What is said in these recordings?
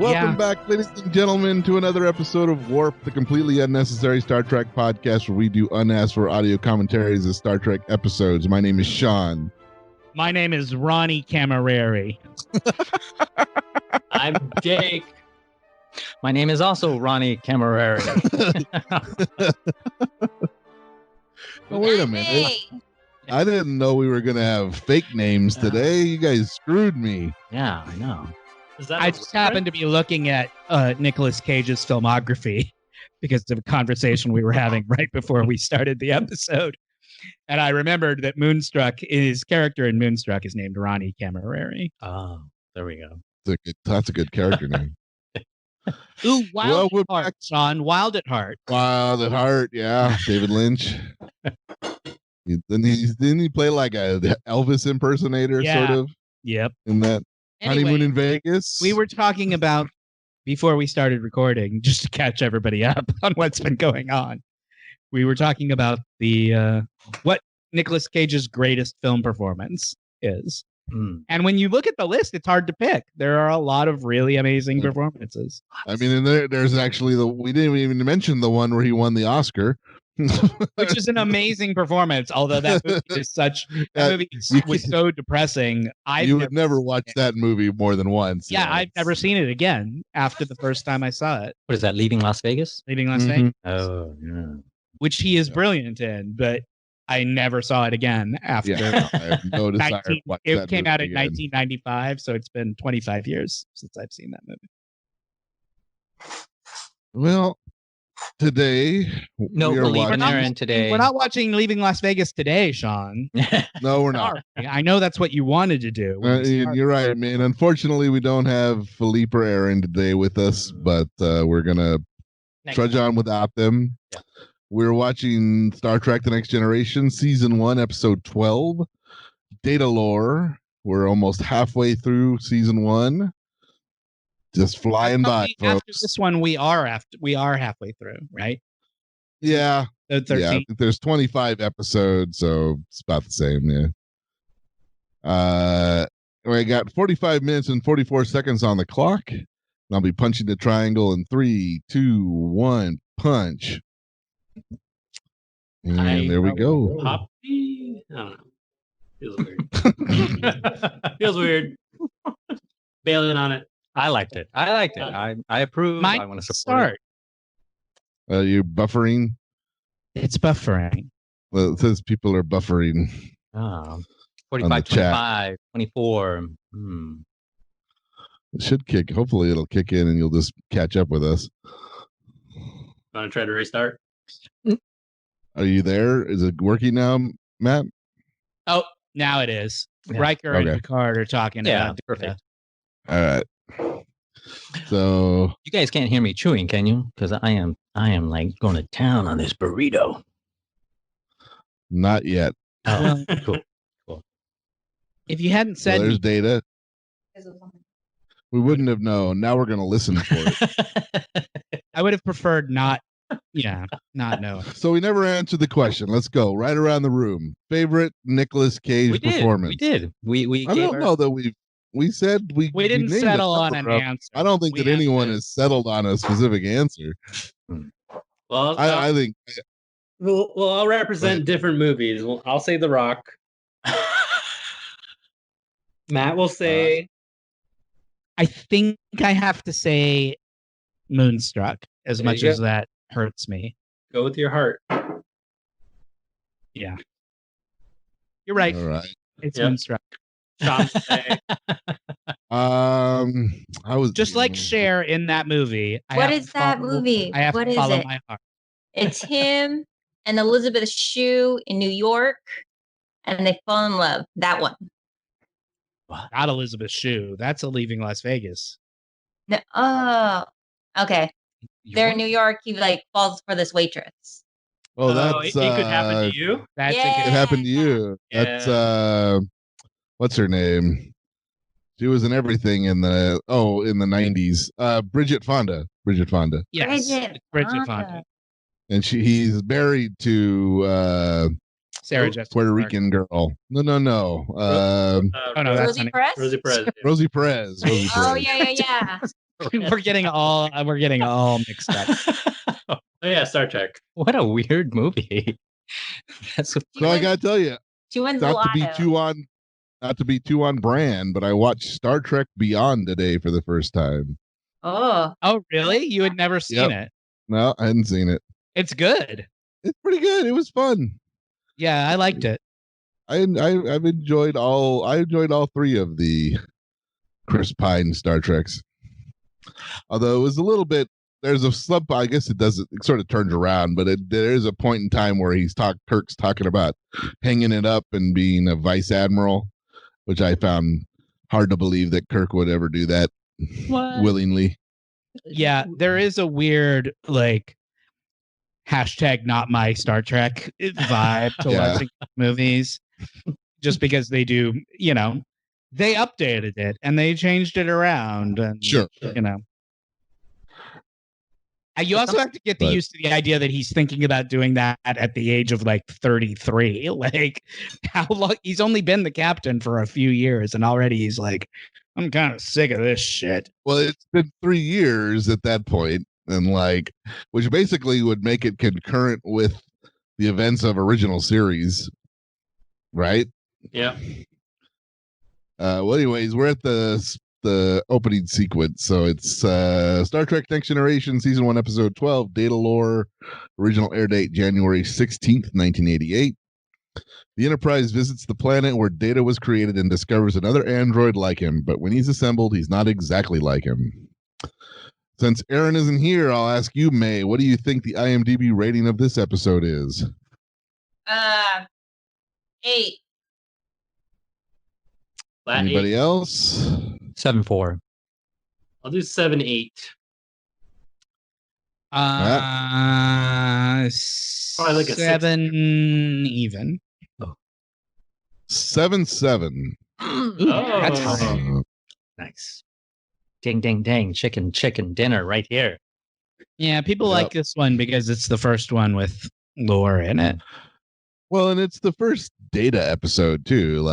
Welcome back, ladies and gentlemen, to another episode of Warp, the completely unnecessary Star Trek podcast where we do unasked for audio commentaries of Star Trek episodes. My name is Shawn. My name is Ronnie Camerari. I'm Jake. My name is also Ronnie Camerari. Oh, wait a minute. I didn't know we were going to have fake names today. You guys screwed me. Yeah, I know. I just happened to be looking at Nicolas Cage's filmography because of a conversation we were having right before we started the episode. And I remembered that his character in Moonstruck is named Ronnie Camerari. Oh, there we go. That's a good character name. Ooh, Wild at Heart, Shawn. Wild at Heart. Wild at Heart, yeah. David Lynch. Didn't he play like a Elvis impersonator, sort of? Yep. In that Anyway, Honeymoon in Vegas? We were talking about, before we started recording, just to catch everybody up on what's been going on, we were talking about the what Nicolas Cage's greatest film performance is. And when you look at the list, it's hard to pick. There are a lot of really amazing performances. I mean, and there's actually we didn't even mention the one where he won the Oscar. Which is an amazing performance, although that movie is was so depressing. You would never watch that movie more than once. Yeah, I've never seen it again after the first time I saw it. What is that, Leaving Las Vegas? Leaving Las Vegas. Oh, yeah. Which he is brilliant in, but I never saw it again after. Yeah, I have no desire to watch it that came out in again. 1995, so it's been 25 years since I've seen that movie. Well, today we're not watching Leaving Las Vegas today, Shawn. No, we're not. I know that's what you wanted to do. You're right, man. Unfortunately, we don't have Philippe or Aaron today with us, but we're gonna trudge on without them. Yeah. We're watching Star Trek: The Next Generation, Season 1, Episode 12, Datalore. We're almost halfway through Season 1. Just flying by, folks. After this one, we are halfway through, right? Yeah. So 13. Yeah, I think there's 25 episodes, so it's about the same, yeah. We got 45 minutes and 44 seconds on the clock. And I'll be punching the triangle in 3, 2, 1, punch. And there we go. Poppy? I don't know. Feels weird. Feels weird. Bailing on it. I liked it. I approve. I want to support it. You buffering? It's buffering. Well, it says people are buffering. 45, 25, 24. It should kick. Hopefully it'll kick in and you'll just catch up with us. Want to try to restart? Are you there? Is it working now, Matt? Oh, now it is. Yeah. Riker and Picard are talking about it. Perfect. All right. So you guys can't hear me chewing, can you? Because I am like going to town on this burrito. Not yet. Oh, cool. If you hadn't said, there's Data. We wouldn't have known. Now we're going to listen for it. I would have preferred not. Yeah, not know. So we never answered the question. Let's go right around the room. Favorite Nicolas Cage performance? We did. We I don't know that we said we didn't settle on an answer. I don't think that anyone has settled on a specific answer. Well, I think. Well, I'll represent different movies. I'll say The Rock. Matt will say. I think I have to say Moonstruck, as much as that hurts me. Go with your heart. Yeah. You're right. All right. It's Moonstruck. Shawn will say. I was just like Cher in that movie. What is that movie? I have to follow my heart. It's him and Elizabeth Shue in New York, and they fall in love. That one. Not Elizabeth Shue. That's a Leaving Las Vegas. No, oh, okay. They're in New York. He falls for this waitress. Oh, that's it could happen to you. That's Yeah. It happened to you. Yeah. That's what's her name? She was in everything in the 90s. Bridget Fonda. Yes. Bridget Fonda. And he's married to Sarah Jessica Puerto Parker. Rican girl. No. Oh no, that's Rosie Perez. Rosie Perez. Rosie Perez. Oh yeah. we're getting all mixed up. Oh yeah, Star Trek. What a weird movie. That's what, She So I wins- gotta tell you, She wins a not to lot. be too on brand, but I watched Star Trek Beyond today for the first time. Oh, Oh, really? You had never seen it? No, I hadn't seen it. It's good. It's pretty good. It was fun. Yeah, I liked it. I've enjoyed all. I enjoyed all three of the Chris Pine Star Treks. Although it was a little bit. There's a slump. I guess it sort of turns around, but there is a point in time where Kirk's talking about hanging it up and being a vice admiral, which I found hard to believe that Kirk would ever do that willingly. Yeah, there is a weird like hashtag not my Star Trek vibe to Yeah. watching movies, just because they do, they updated it and they changed it around, and Sure. And you also have to get used to the idea that he's thinking about doing that at the age of like 33. Like, how long? He's only been the captain for a few years, and already he's like, I'm kind of sick of this shit. Well, it's been 3 years at that point, and which basically would make it concurrent with the events of original series, right? Yeah. Well, anyways, we're at the opening sequence. So it's Star Trek Next Generation, Season 1, Episode 12, Datalore, original air date January 16th, 1988. The Enterprise visits the planet where Data was created and discovers another android like him, but when he's assembled, he's not exactly like him. Since Aaron isn't here, I'll ask you, May, what do you think the IMDb rating of this episode is? 8. Flat Anybody 8. else? 7-4. I'll do 7-8. Probably like a 7 even. 7-7. That's high. Nice. Ding, ding, ding. Chicken dinner right here. Yeah, people Yep. like this one because it's the first one with lore in it. Well, and it's the first Data episode too.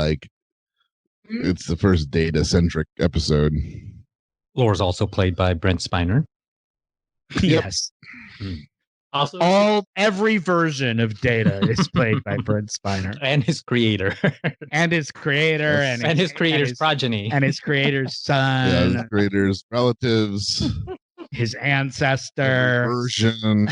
It's the first Data-centric episode. Lore's also played by Brent Spiner. Yes. Also, Every version of Data is played by Brent Spiner. And his creator. And his creator and his creator's progeny. and his creator's Yeah, son, his creators, relatives, his ancestor. version.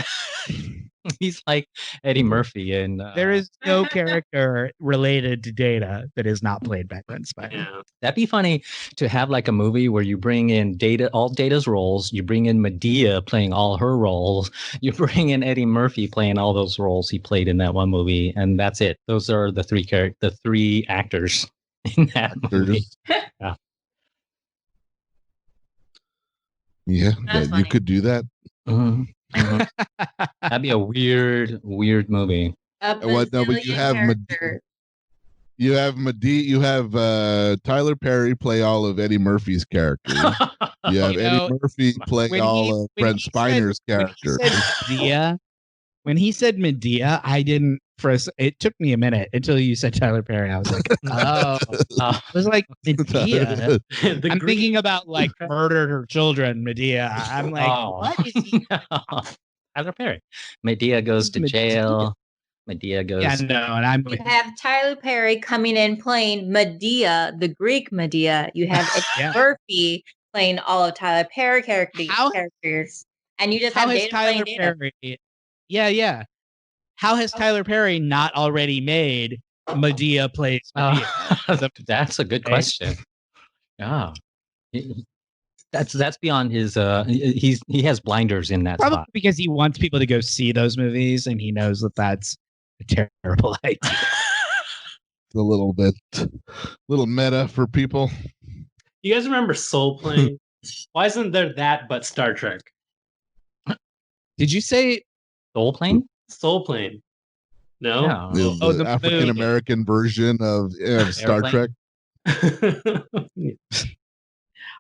He's like Eddie Murphy. And There is no character related to Data that is not played by Brent Spiner. yeah. that'd be funny to have like a movie where you bring in all Data's roles, you bring in Medea playing all her roles, you bring in Eddie Murphy playing all those roles he played in that one movie, and that's it. Those are the three actors in that movie. Yeah, That's you funny. could do that. Mhm, mhm. That'd be a weird movie. What? No, but you have characters. You have Medea. You have Tyler Perry play all of Eddie Murphy's character. You have You Eddie know, Murphy play when all he- of when Brent he Spiner's character. When he said Medea, I didn't. It took me a minute until you said Tyler Perry. I was like, oh, I was like Medea. The I'm Greek- thinking about like murdered her children, Medea. I'm like, what is he? Tyler Perry. Medea goes to Medea. jail. Medea goes. Yeah, no, and I'm You have Tyler Perry coming in playing Medea, the Greek Medea. You have Eddie Yeah. Murphy playing all of Tyler Perry How- characters. And you just how have has Data Tyler playing Data. Perry? Yeah. How has Tyler Perry not already made Medea plays Medea? That's a good question. Yeah. That's beyond his he has blinders in that Probably spot. because he wants people to go see those movies, and he knows that that's a terrible idea. A little meta for people. You guys remember Soul Plane? Why isn't there that but Star Trek? Did you say? Soul Plane? Soul Plane. No? Yeah. The the African American version of Star Airplane? Trek.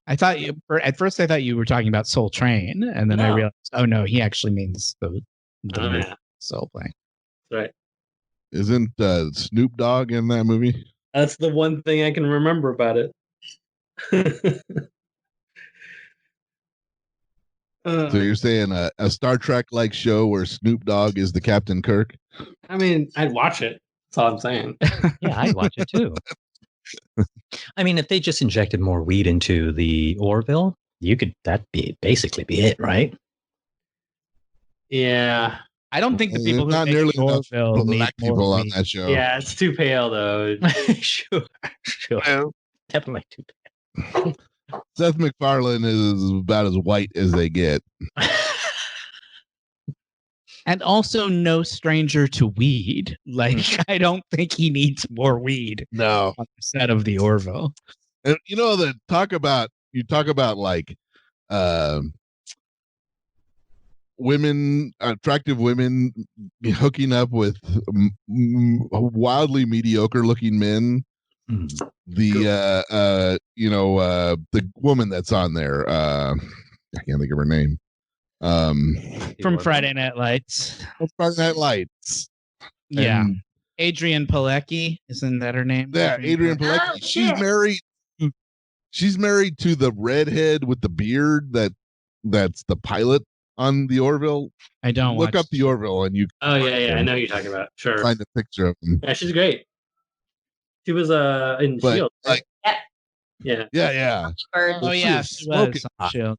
I thought at first I thought you were talking about Soul Train, and then I No. realized, oh no, he actually means the Oh, movie yeah. Soul Plane. Right. Isn't Snoop Dogg in that movie? That's the one thing I can remember about it. So you're saying a Star Trek like show where Snoop Dogg is the Captain Kirk? I mean, I'd watch it. That's all I'm saying. Yeah, I'd watch it too. I mean, if they just injected more weed into the Orville, that'd basically be it, right? Yeah. I don't think the people who not make nearly enough Orville need black more people on weed. that show. Yeah, it's too pale though. Sure. Definitely too Seth MacFarlane is about as white as they get. And also no stranger to weed. Like, I don't think he needs more weed No. on the set of the Orville. And you know, you talk about like women, attractive women hooking up with wildly mediocre looking men. The woman that's on there, I can't think of her name. From Friday Night Lights. Friday Night Lights. Yeah. And, Adrian Pilecki, isn't that her name? yeah, Adrian Pilecki. Oh, shit. She's married to the redhead with the beard that's the pilot on the Orville. I don't look watch up the Orville and you Oh yeah, I know who you're talking about. Sure. find a picture of him. Yeah, she's great. She was in But, Shield. like, yeah. yeah. Bird. Oh, She yeah. is She smoking was on hot. Shield.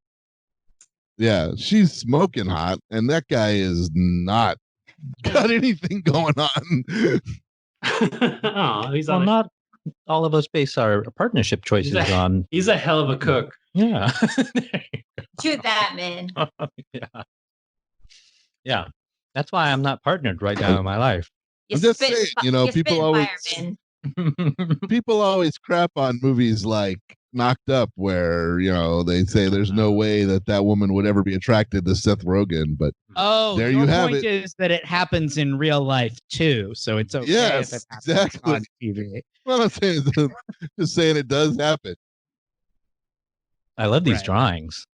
Yeah, she's smoking hot, and that guy is not got anything going on. Oh, he's Well, on. not all of us base our partnership choices on. He's a hell of a cook. Yeah. Shoot that, man. Yeah. Yeah. That's why I'm not partnered right now in my life. I'm just spit- saying, you know, you people spit always fire, man. people always crap on movies like Knocked Up, where you know they say there's no way that woman would ever be attracted to Seth Rogen, but Oh, there your you have point it. is that it happens in real life too, so it's okay Yes, if it happens exactly. on TV. well, I'm saying, just saying it does happen. I love these Right. drawings.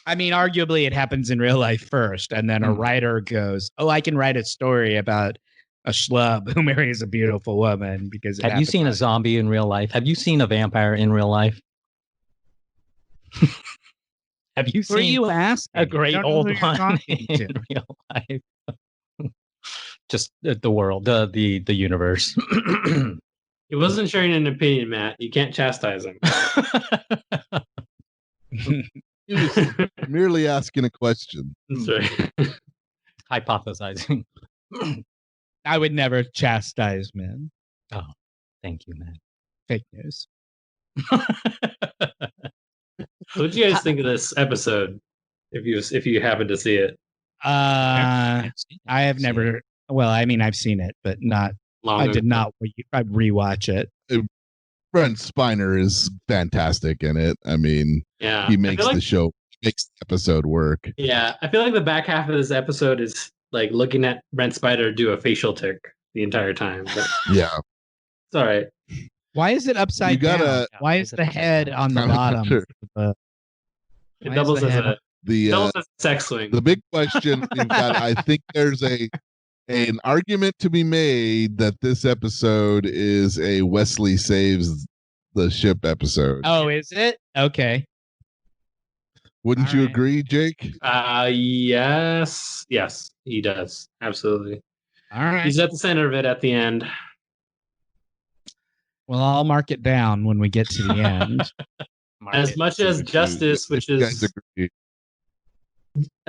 I mean, arguably it happens in real life first, and then a writer goes, "Oh, I can write a story about a schlub who marries a beautiful woman because." Have you seen a zombie in real life? Have you seen a vampire in real life? Have you Were seen you asking? a great I don't know old who you're one talking to. in real life? Just the world, the universe. He wasn't sharing an opinion, Matt. You can't chastise him. He was merely asking a question. That's right. Hypothesizing. I would never chastise men. Oh, thank you, man. Fake news. What did you guys think of this episode? If you happen to see it, I have never. Well, I mean, I've seen it, but not. long I did ago. not. I rewatch it. Brent Spiner is fantastic in it. I mean, Yeah, he I makes feel like- the show, makes the episode work. Yeah, I feel like the back half of this episode is like looking at Brent Spiner do a facial tick the entire time. But Yeah. it's all right. Why is it upside You gotta- down? Why is the head on the I'm not bottom? sure. Why It is doubles the as head a doubles as a sex swing. The big question we've got, I think there's an argument to be made that this episode is a Wesley saves the ship episode. Oh, is it? Okay. Wouldn't all you right. agree, Jake? Yes, he does absolutely. All right. He's at the center of it at the end. Well, I'll mark it down when we get to the end. As much as Justice, which You guys is agree.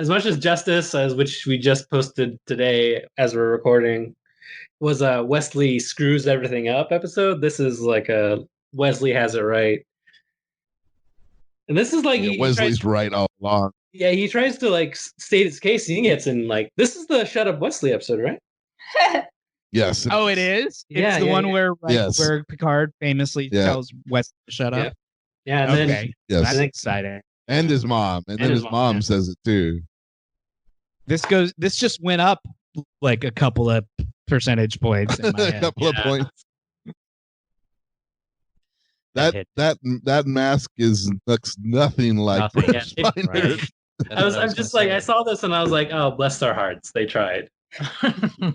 as much as Justice, as which we just posted today as we're recording, was a Wesley screws everything up episode. This is like a Wesley has it right, and this is like Yeah, he Wesley's tries, right all along. yeah, he tries to like state his case. And he gets in like this is the Shut Up Wesley episode, right? Yes. Oh, it is? Yeah, It's the yeah, one yeah. where Yes. where Picard famously Yeah. tells Wes to shut Yeah. up. Yeah, and then Okay. Yes. That's exciting. And his mom. And then his his mom, mom yeah. says it too. This just went up like a couple of percentage points in my A head. couple of Yeah. points. That That mask looks nothing like Nothing. Brent Yeah, Spiner. Right. That's what I'm just like I saw this and I was like, oh, bless their hearts, they tried. I Well,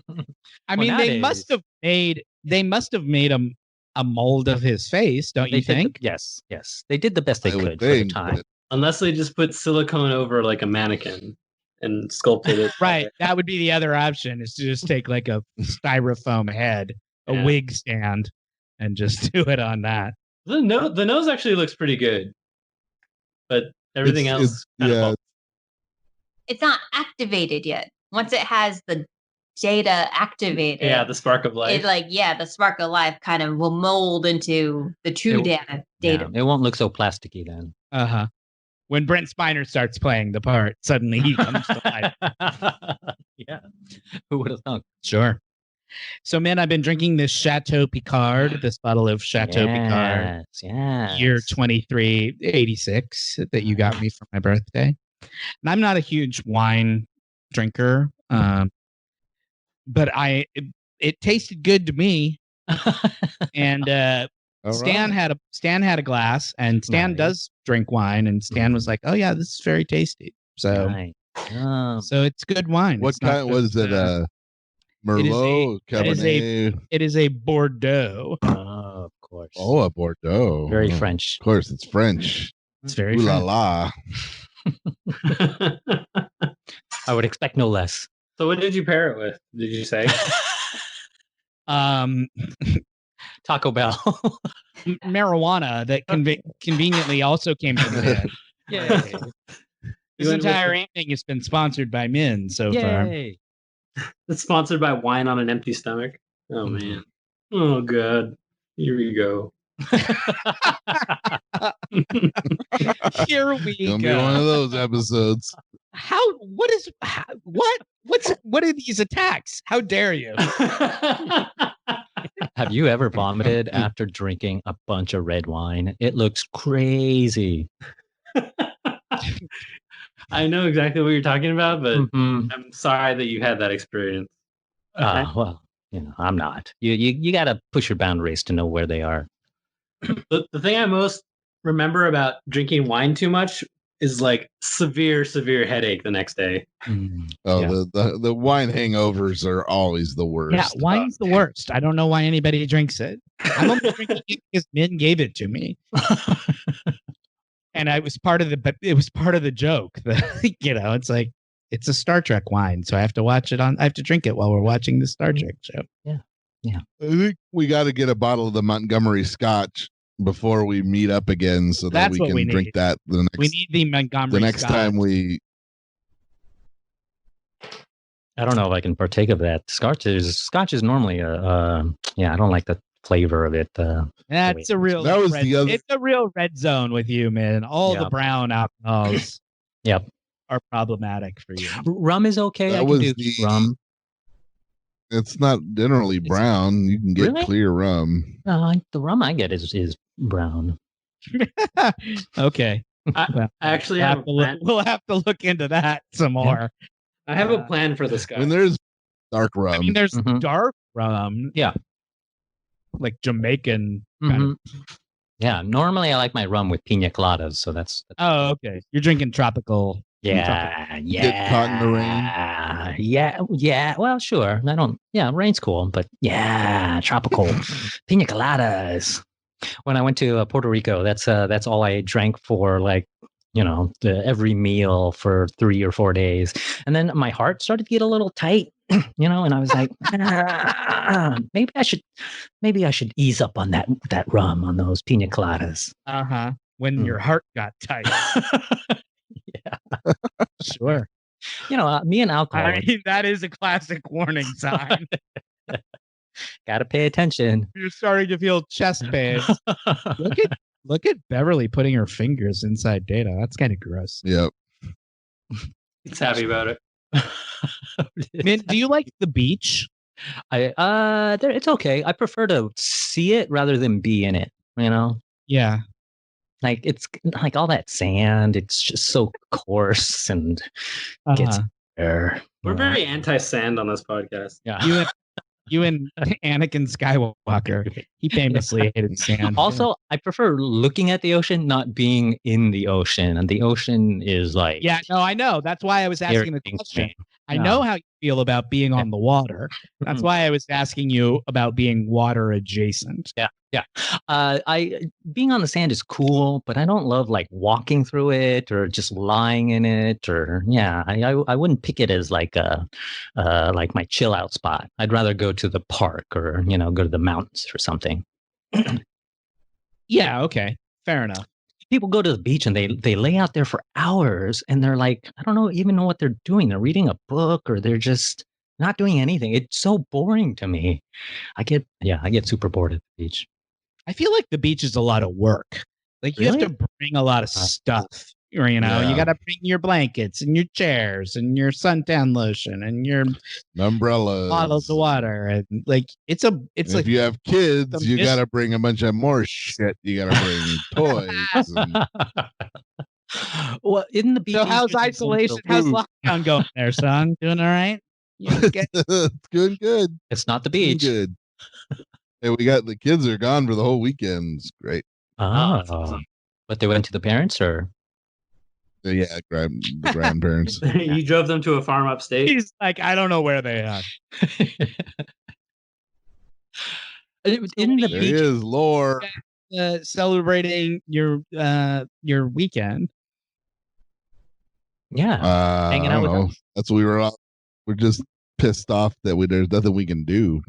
mean, they nowadays- must have made a mold of his face, don't you They did think? yes. They did the best they I would could for the think, time. but Unless they just put silicone over like a mannequin and sculpted it. Right. That would be the other option, is to just take like a styrofoam head, a Yeah. wig stand, and just do it on that. The nose actually looks pretty good, but everything else kind of It's not activated yet. Once it has the data activated, yeah, the spark of life. It the spark of life kind of will mold into the true data. Yeah, it won't look so plasticky then. Uh-huh. When Brent Spiner starts playing the part, suddenly he comes to life. Yeah. Who would have thunk? Sure. So, man, I've been drinking this Chateau Picard, this bottle of Chateau Picard, year 2386 that you got me for my birthday. And I'm not a huge wine drinker, but it tasted good to me. And Stan had a glass, and Stan does drink wine, and Stan was like, "Oh yeah, this is very tasty." So, so it's good wine. What kind was it? Merlot, Cabernet. It is a Bordeaux. Oh, of course. Oh, a Bordeaux. Very French. Of course, it's French. It's very Ooh French. la la. I would expect no less. So what did you pair it with? Did you say? Taco Bell. Marijuana that conveniently also came from Minh. Yay. This entire evening has been sponsored by Minh so far. It's sponsored by wine on an empty stomach. Oh man. Oh god. Here we go. Here we Gonna be go. one of those episodes. What are these attacks? How dare you? Have you ever vomited after drinking a bunch of red wine? It looks crazy. I know exactly what you're talking about, but Mhm. I'm sorry that you had that experience. Well, I'm not. You got to push your boundaries to know where they are. The thing I most remember about drinking wine too much is like severe headache the next day. Oh, Yeah. the wine hangovers are always the worst. Yeah, wine's the worst. I don't know why anybody drinks it. I'm only drinking it because Minh gave it to me. And it was part of the joke that, it's like, it's a Star Trek wine, so I have to drink it while we're watching the Star Trek show. I think we got to get a bottle of the Montgomery Scotch before we meet up again, so that That's we what can we drink need. that We need the Montgomery the next Scotch. time we. I don't know if I can partake of that. Scotch is normally I don't like the flavor of it. That's a real. That was red, the other- It's a real red zone with you, man. All the Yep. brown alcohols. Yep. Are problematic for you. Rum is okay. That I can was do the- rum. It's not generally brown. You can get Really? clear rum. The rum I get is brown. Okay. I actually have a plan. We'll have to look into that some more. I have a plan for this guy. When there's dark rum, I mean, there's Mhm. dark rum. Yeah. Like Jamaican kind of. Mhm. Yeah, normally I like my rum with pina coladas, so that's Oh, okay. You're drinking tropical. yeah. Get caught in the rain? Yeah. Well, sure. I don't. Yeah, rain's cool, but yeah, tropical pina coladas. When I went to Puerto Rico, that's all I drank for every meal for 3 or 4 days, and then my heart started to get a little tight, and I was like, maybe I should ease up on that rum, on those pina coladas. Uh-huh. When your heart got tight. Yeah. Sure. Me and alcohol. I mean, that is a classic warning sign. Gotta pay attention. You're starting to feel chest pains. Look at Beverly putting her fingers inside Data. That's kind of gross. yep. He's happy about it. Minh, do you like the beach? It's okay. I prefer to see it rather than be in it. Yeah. Like it's like all that sand. It's just so coarse and gets there. We're very anti-sand on this podcast. Yeah. You and Anakin Skywalker. He famously hated sand. Also, I prefer looking at the ocean, not being in the ocean. And the ocean is like Yeah, no, I know. That's why I was asking the irritating to question. me. I Yeah. know how you feel about being on the water. That's why I was asking you about being water adjacent. Yeah. I being on the sand is cool, but I don't love like walking through it or just lying in it. Or I wouldn't pick it as like like my chill out spot. I'd rather go to the park or go to the mountains or something. Yeah. Okay. Fair enough. People go to the beach and they lay out there for hours and they're like, I don't even know what they're doing. They're reading a book or they're just not doing anything. It's so boring to me. I get super bored at the beach. I feel like the beach is a lot of work. Like you Really? have to bring a lot of stuff. Or, you Yeah. got to bring your blankets and your chairs and your suntan lotion and your Umbrellas. bottles of water. And like it's And like if you have kids, the you mis- got to bring a bunch of more shit. You got to bring toys. And Well, in the beach. so how's isolation? How's food. lockdown going there, son? Doing all right? You get it's doing good. It's not the Doing beach. good. Hey, we got the kids are gone for the whole weekend. It's great. Oh, but they went to the parents or? Yeah, the grandparents. You drove them to a farm upstate. He's like, I don't know where they are. In the There beach. he is, Lore. Celebrating your weekend. Yeah. Hanging out with them. That's what we were all. We're just pissed off that there's nothing we can do.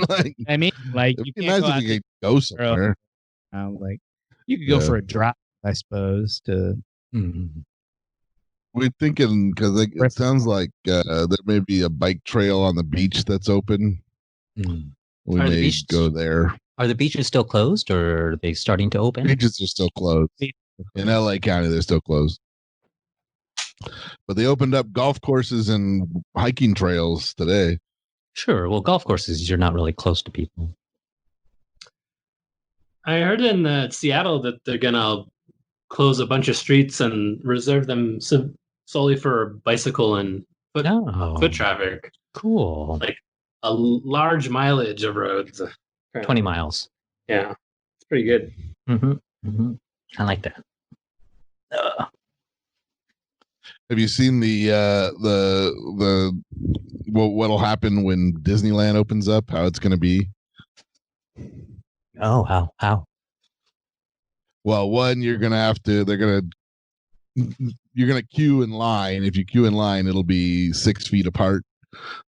Like, I mean, like it'd you be can't nice go out if we could go somewhere. like you could go Yeah. for a drive, I suppose. To Mhm. We're thinking because it sounds like there may be a bike trail on the beach that's open. Mm. We Are the may beach- go there. Are the beaches still closed or are they starting to open? Beaches are still closed. In LA County, they're still closed. But they opened up golf courses and hiking trails today. Sure. Well, golf courses, you're not really close to people. I heard in Seattle that they're gonna close a bunch of streets and reserve them solely for bicycle and foot traffic. Cool. Like a large mileage of roads. 20 miles. Yeah, it's pretty good. Mm-hmm. I like that. Have you seen what'll happen when Disneyland opens up? How it's going to be? Oh, how? Well, one, you're going to queue in line. If you queue in line, it'll be 6 feet apart.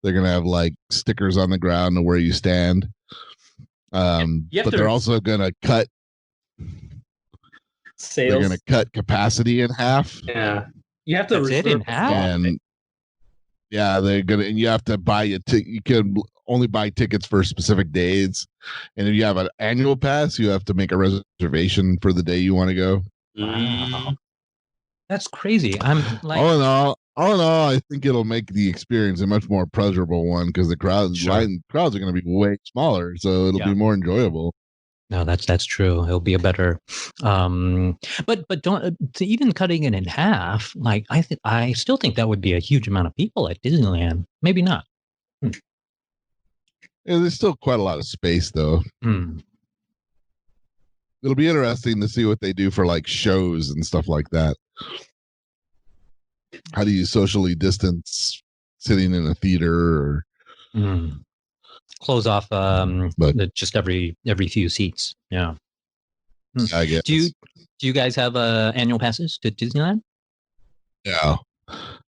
They're going to have like stickers on the ground to where you stand. But they're also going to cut sales. They're going to cut capacity in half. Yeah. You have to That's it in half? And yeah, they're gonna, and you have to buy a ticket. You can only buy tickets for specific days, and if you have an annual pass, you have to make a reservation for the day you want to go. Wow. That's crazy. I'm like, all in all, I think it'll make the experience a much more pleasurable one because the crowds are going to be way smaller, so it'll be more enjoyable. No, that's true. It'll be a better, but don't even cutting it in half. Like I still think that would be a huge amount of people at Disneyland. Maybe not. Yeah, there's still quite a lot of space, though. It'll be interesting to see what they do for like shows and stuff like that. How do you socially distance sitting in a theater? Or close off just every few seats. Yeah. I guess. Do you guys have annual passes to Disneyland? Yeah.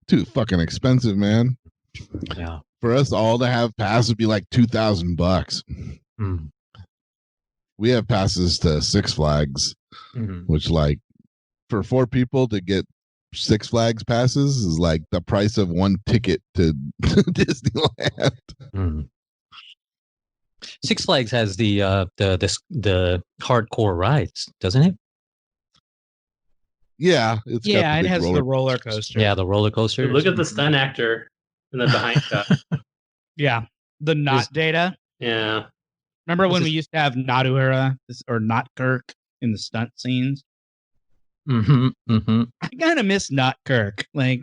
Too fucking expensive, man. Yeah. For us all to have passes would be like $2,000. We have passes to Six Flags, which like for 4 people to get Six Flags passes is like the price of one ticket to Disneyland. Six Flags has the hardcore rides, doesn't it? Yeah, it has the roller coaster. Yeah, the roller coaster. Look at the stunt actor in the behind shot. Yeah, the not data. Yeah, remember when we used to have Naduhara or Not Kirk in the stunt scenes? I kind of miss Not Kirk. Like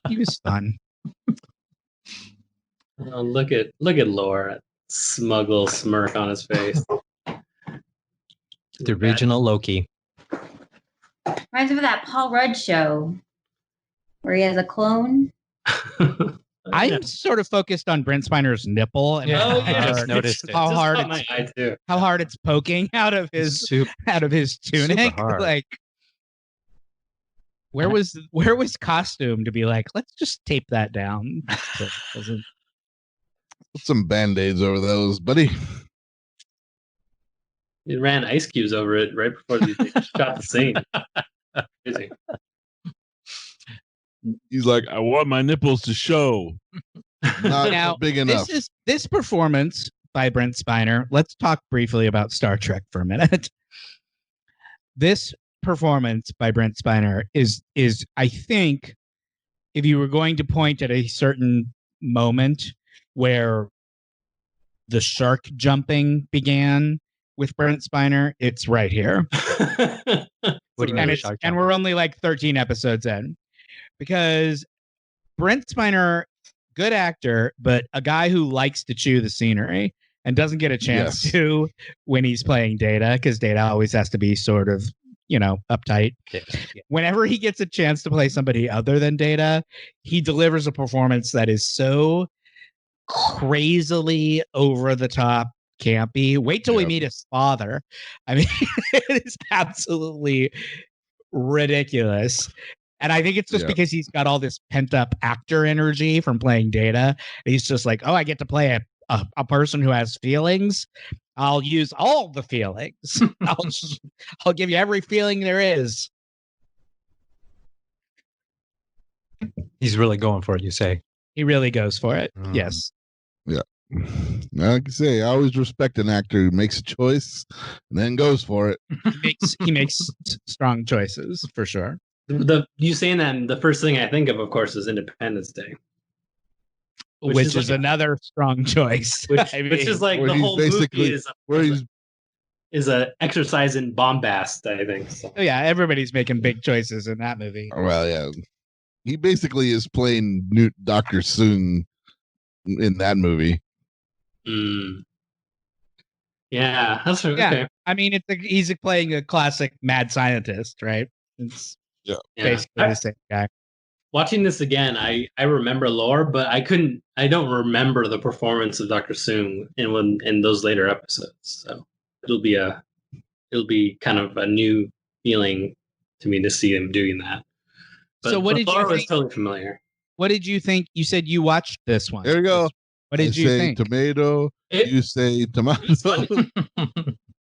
he was fun. Oh, look at Laura. Smuggle smirk on his face. The original Loki. Reminds me of that Paul Rudd show where he has a clone. I'm sort of focused on Brent Spiner's nipple and Yeah. Oh how yeah, I just hard- noticed it. how Just hard caught my it's eye too. how hard it's poking out of his Super, tunic. hard. Like, where was costume to be like, let's just tape that down? So it doesn't- Put some band-aids over those, buddy. He ran ice cubes over it right before they shot the scene. Crazy. He's like, I want my nipples to show. Not Now, big enough. This performance by Brent Spiner. Let's talk briefly about Star Trek for a minute. This performance by Brent Spiner is I think, if you were going to point at a certain moment where the shark jumping began with Brent Spiner, it's right here. What do you and mean? it's and we're only like 13 episodes in, because Brent Spiner, good actor, but a guy who likes to chew the scenery and doesn't get a chance Yes. to when he's playing Data, because Data always has to be sort of, uptight. Yeah. Whenever he gets a chance to play somebody other than Data, he delivers a performance that is so crazily over the top campy. Wait till we Yep. meet his father. I mean, it is absolutely ridiculous. And I think it's just Yeah. because he's got all this pent up actor energy from playing Data. He's just like, oh, I get to play a person who has feelings. I'll use all the feelings. I'll give you every feeling there is. He's really going for it, you say? He really goes for it. Mm. Yes. Like I say, I always respect an actor who makes a choice and then goes for it. He makes strong choices for sure. You saying that, and the first thing I think of course, is Independence Day, Which is like another strong choice. which I which is mean, like where the he's whole movie basically- where he's is a exercise in bombast, I think. So. oh yeah, everybody's making big choices in that movie. well, yeah. He basically is playing new Dr. Soong in that movie. Mm. Yeah, that's okay. Yeah. I mean, he's playing a classic mad scientist, right? It's Yeah. basically the same guy. Watching this again, I remember lore, but I don't remember the performance of Dr. Soong in those later episodes. So it'll be kind of a new feeling to me to see him doing that. But So what did you lore was think? totally familiar. What did you think? You said you watched this one. There you go. What did I you say think? tomato. It- You say tomato. It's funny.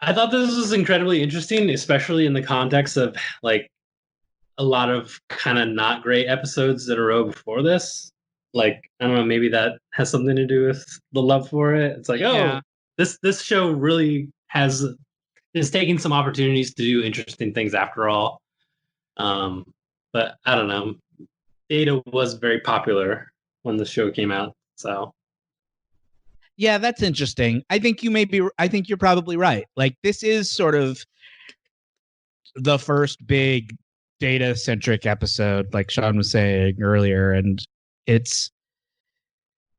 I thought this was incredibly interesting, especially in the context of like a lot of kind of not great episodes in a row before this. Like, I don't know, maybe that has something to do with the love for it. It's like, Yeah. this show really is taking some opportunities to do interesting things after all. But I don't know. Data was very popular when the show came out, so Yeah, that's interesting. I think you're probably right. Like, this is sort of the first big Data centric episode, like Shawn was saying earlier, and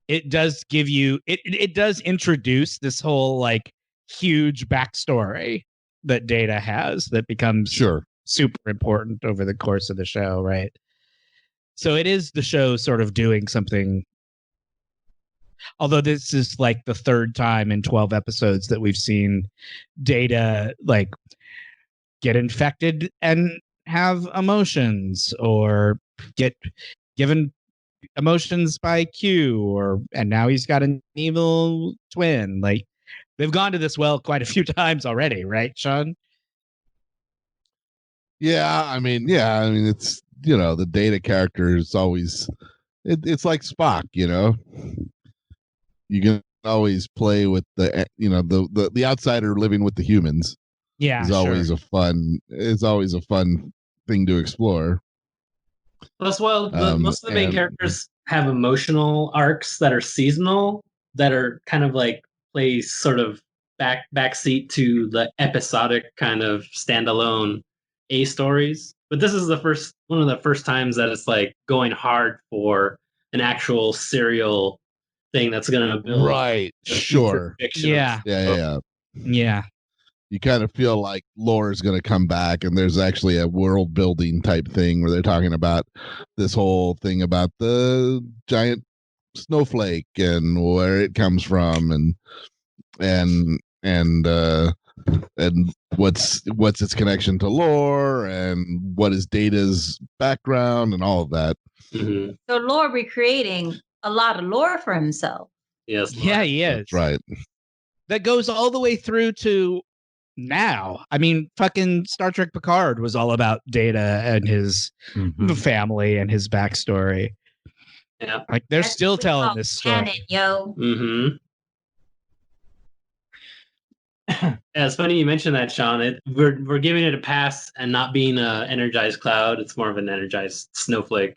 it does give you it does introduce this whole like huge backstory that Data has that becomes Sure. super important over the course of the show, right? So it is the show sort of doing something. Although this is like the third time in 12 episodes that we've seen Data like get infected and have emotions, or get given emotions by Q, and now he's got an evil twin. Like, they've gone to this well quite a few times already, right, Shawn? I mean, it's, the Data character is always, it's like Spock, you can always play with the outsider living with the humans. Yeah, is always a fun thing to explore. plus, well, most of the main and- characters have emotional arcs that are seasonal, that are kind of like play sort of backseat to the episodic kind of standalone A stories. But this is one of the first times that it's like going hard for an actual serial thing that's going to build Right. the future Sure. fiction. Yeah. Yeah. You kind of feel like lore is going to come back, and there's actually a world building type thing where they're talking about this whole thing about the giant snowflake and where it comes from, and what's its connection to lore, and what is Data's background, and all of that. Mm-hmm. So Lore recreating a lot of lore for himself. Yes. Yeah, he is. That's right. That goes all the way through to now. I mean, fucking Star Trek Picard was all about Data and his family and his backstory. Yeah. Like they're That's still what we telling call this story. canon, yo. Mm-hmm. Yeah, it's funny you mentioned that, Shawn. We're giving it a pass and not being an energized cloud. It's more of an energized snowflake.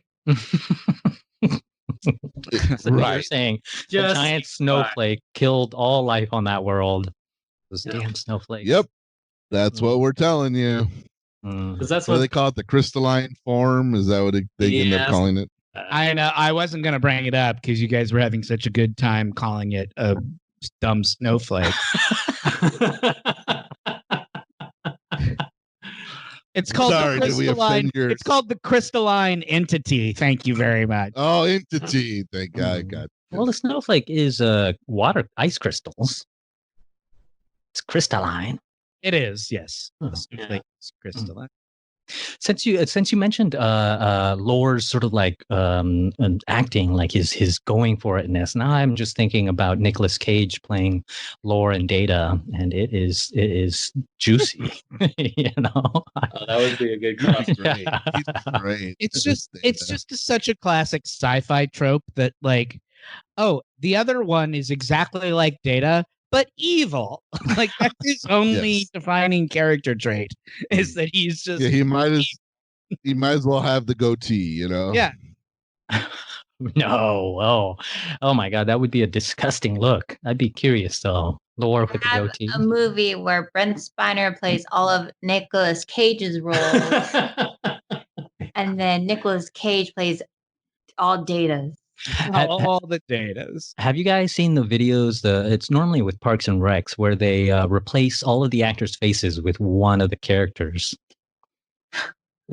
So you're saying a Just giant snowflake killed all life on that world. Those damn snowflakes. Yep, that's what we're telling you. Because that's What what do they call it? The crystalline form? Is that what they end up calling it? I know. I wasn't going to bring it up because you guys were having such a good time calling it a dumb snowflake. It's called Sorry, the did we crystalline. offend your- It's called the crystalline entity. Thank you very much. Oh, entity. Thank God. God. Well, the snowflake is water ice crystals. It's crystalline. It is, yes. Oh, The snowflake is crystalline. Since you mentioned Lore's sort of like acting, like his going for itness, now I'm just thinking about Nicolas Cage playing Lore and Data, and it is juicy. You know, Oh, that would be a good cross. He's great. He's great. It's just such a classic sci-fi trope that like, oh, the other one is exactly like Data, but evil. Like that's his only Yes. defining character trait is that he's just Yeah, he might as well have the goatee, you know? Yeah. No, oh my God, that would be a disgusting look. I'd be curious though. Lore with the Have goatee. a movie where Brent Spiner plays all of Nicolas Cage's roles, and then Nicolas Cage plays all Data's. all the Datas. Have you guys seen the videos? It's normally with Parks and Recs where they replace all of the actors' faces with one of the characters.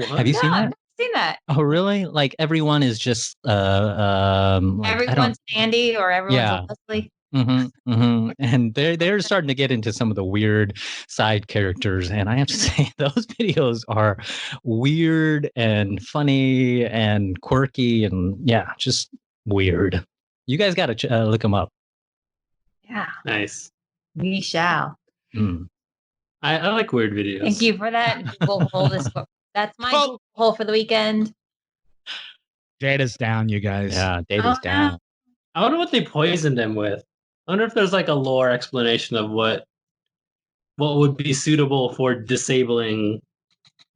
Have you seen that? I've never seen that. Oh, really? Like everyone is just like, I don't- Everyone's Andy or everyone's Yeah. a Wesley. And they're starting to get into some of the weird side characters, and I have to say those videos are weird and funny and quirky and yeah, just weird. You guys got to look them up. Yeah, Nice. we shall. Mm. I like weird videos. Thank you for that. Google hole that's my Google hole for the weekend. Data's down, you guys. Yeah, Data's no. down. I wonder what they poisoned him with. I wonder if there's like a lore explanation of what would be suitable for disabling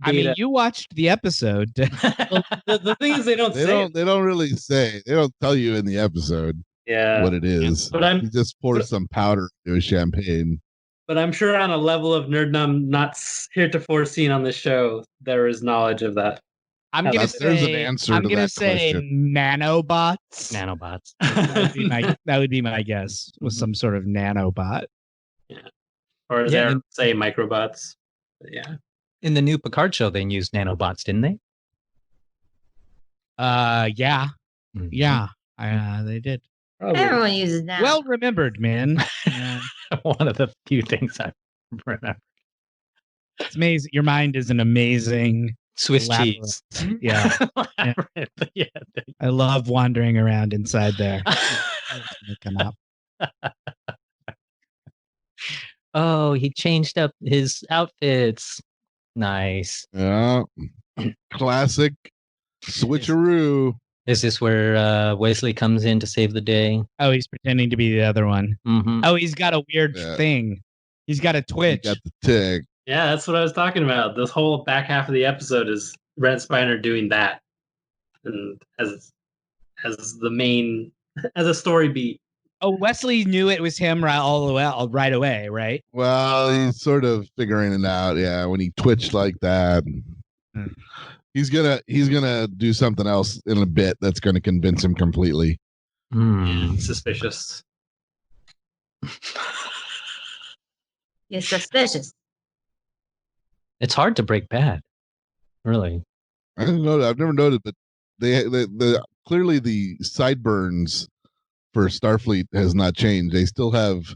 I mean, Data. you watched the episode. Well, the thing is, they don't say. They don't really say. They don't tell you in the episode Yeah, what it is. But I'm- he just pours some powder into his champagne. but I'm sure on a level of nerddom not heretofore seen on the show, there is knowledge of that. I'm gonna There's an say answer I'm to gonna that say question. nanobots. Nanobots. That would be my guess. Was some sort of nanobot. Or Yeah, dare and- say microbots. But yeah. In the new Picard show, they used nanobots, didn't they? Yeah, Mhm. yeah. They did. Probably. Everyone uses that. Well remembered, man. One of the few things I remember. It's amazing. Your mind is an amazing Swiss labyrinth. cheese. Yeah, Labyrinth, yeah. I love wandering around inside there. Come up. Oh, he changed up his outfits. Nice. Yeah. Classic switcheroo. Is this where Wesley comes in to save the day? Oh, he's pretending to be the other one. Mm-hmm. Oh, he's got a weird Yeah. thing. He's got a He twitch. got the tick. Yeah, that's what I was talking about. This whole back half of the episode is Brent Spiner doing that, and as the main as a story beat. Oh, Wesley knew it was him right away, right? Well, he's sort of figuring it out. Yeah, when he twitched like that. Hmm. He's gonna do something else in a bit that's gonna convince him completely. Hmm. Suspicious. You're suspicious. It's hard to break bad. Really. I didn't know that. I've never noticed, but they clearly the sideburns for Starfleet has not changed. They still have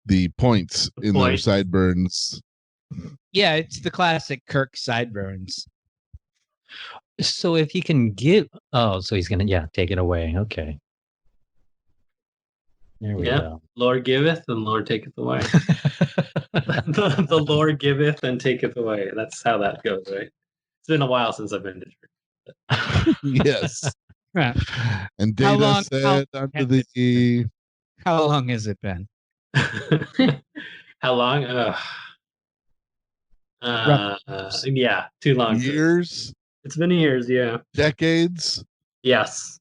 the points in their Points. sideburns. Yeah, it's the classic Kirk sideburns. So if he can give, so he's gonna take it away. Okay, there we go. Lord giveth and Lord taketh away. the Lord giveth and taketh away. That's how that goes, right? It's been a while since I've been to church. Yes. Right. And How Data long- said under the How long has it been? How long? Yeah, too long. years, It's been years, yeah. decades. Yes.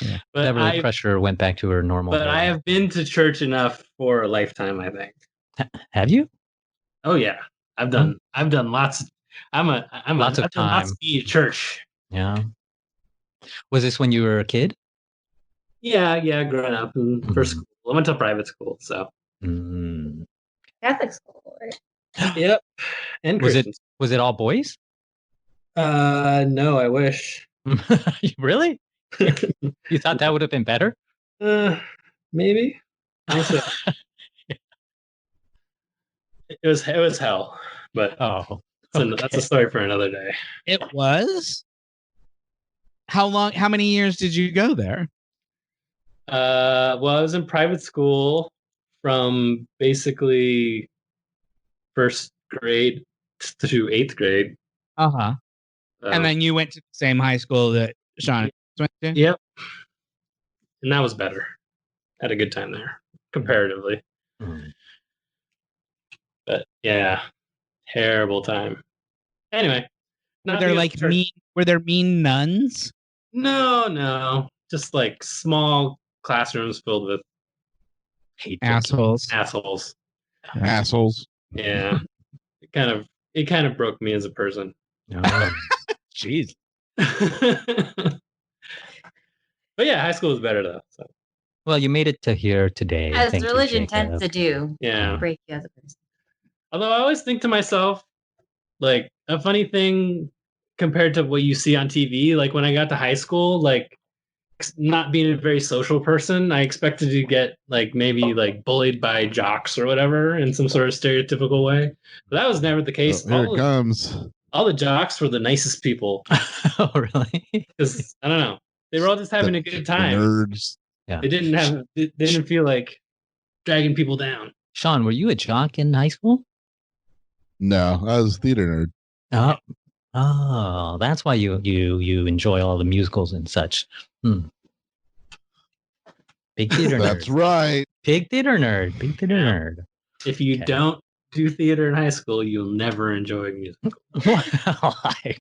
Yeah. But Whenever the pressure went back to her normal. But I have been to church enough for a lifetime, I think. Have you? Oh yeah, I've done lots. Lots of I've done time. lots of church. Yeah. Was this when you were a kid? Yeah, growing up in first school. I went to private school, so Mm. Catholic school, right? yep. And Was Christian. it all boys? No, I wish. Really? You thought that would have been better? Maybe. Honestly, it was hell, but Oh, that's a story for another day. It was? How many years did you go there? Well, I was in private school from basically first grade to 8th grade. Uh-huh. And then you went to the same high school that Shawn went to? Yep. And that was better. Had a good time there, comparatively. Mm. But yeah, terrible time. Anyway, Were there mean nuns? No, just like small classrooms filled with Assholes. assholes. Assholes. Yeah, it kind of broke me as a person. Oh. Jeez. But yeah, high school was better though. So Well, you made it to here today. As Thank you, religion Jacob. tends to do. yeah. Break you as a person. Although I always think to myself, like a funny thing compared to what you see on TV, like when I got to high school, like not being a very social person, I expected to get like maybe like bullied by jocks or whatever in some sort of stereotypical way. But that was never the case. Oh, here it comes. All the jocks were the nicest people. Oh, really? Because I don't know, they were all just having a good time. Nerds. Yeah. They didn't feel like dragging people down. Shawn, were you a jock in high school? No, I was a theater nerd. Oh, that's why you enjoy all the musicals and such. Big theater nerd. That's right. Big theater nerd. Big theater nerd. If you don't do theater in high school, you'll never enjoy music. Well, I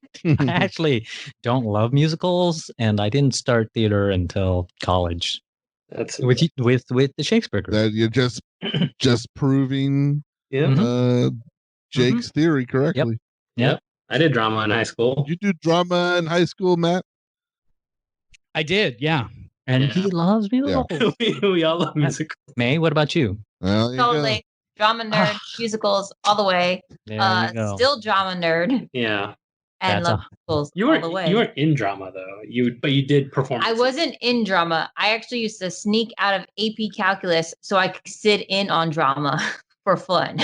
actually don't love musicals, and I didn't start theater until college. That's with the Shakespeare group. That you're just proving Jake's theory correctly. Yep. I did drama in high school. Did you do drama in high school, Matt? I did, yeah. And he loves musicals. we all love musicals. May, what about you? Well, you go. Totally. Drama nerd, musicals all the way. There you go. Still drama nerd Yeah. and love musicals You all the way. weren't in drama though. But you did perform. I wasn't in drama. I actually used to sneak out of AP Calculus so I could sit in on drama for fun.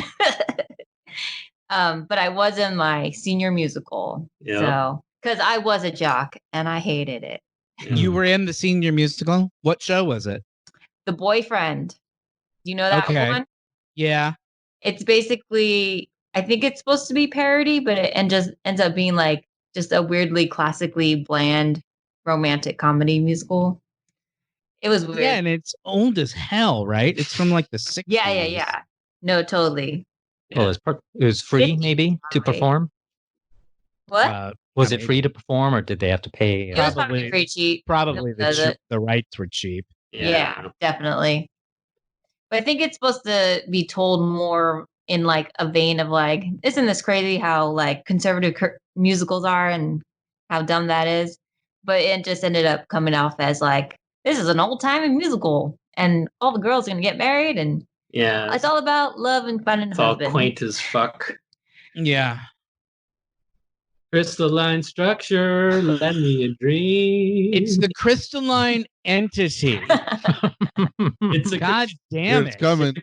But I was in my senior musical. Yeah. So, because I was a jock and I hated it. You were in the senior musical? What show was it? The Boyfriend. Do you know that one? Yeah. It's basically, I think it's supposed to be parody, but it ends up being like just a weirdly classically bland romantic comedy musical. It was weird. Yeah, and it's old as hell, right? It's from like the 60s. Yeah. No, totally. Well, it was free, maybe, to perform? What? Was it free to perform, or did they have to pay? It was probably pretty cheap. Probably the rights were cheap. Yeah, definitely. But I think it's supposed to be told more in like a vein of like, isn't this crazy how like conservative musicals are and how dumb that is? But it just ended up coming off as like, this is an old time musical and all the girls are going to get married and it's all about love and finding a husband. It's all quaint as fuck. Yeah. Crystalline structure, let me a dream. It's the crystalline entity. It's a God Here damn it's it. coming.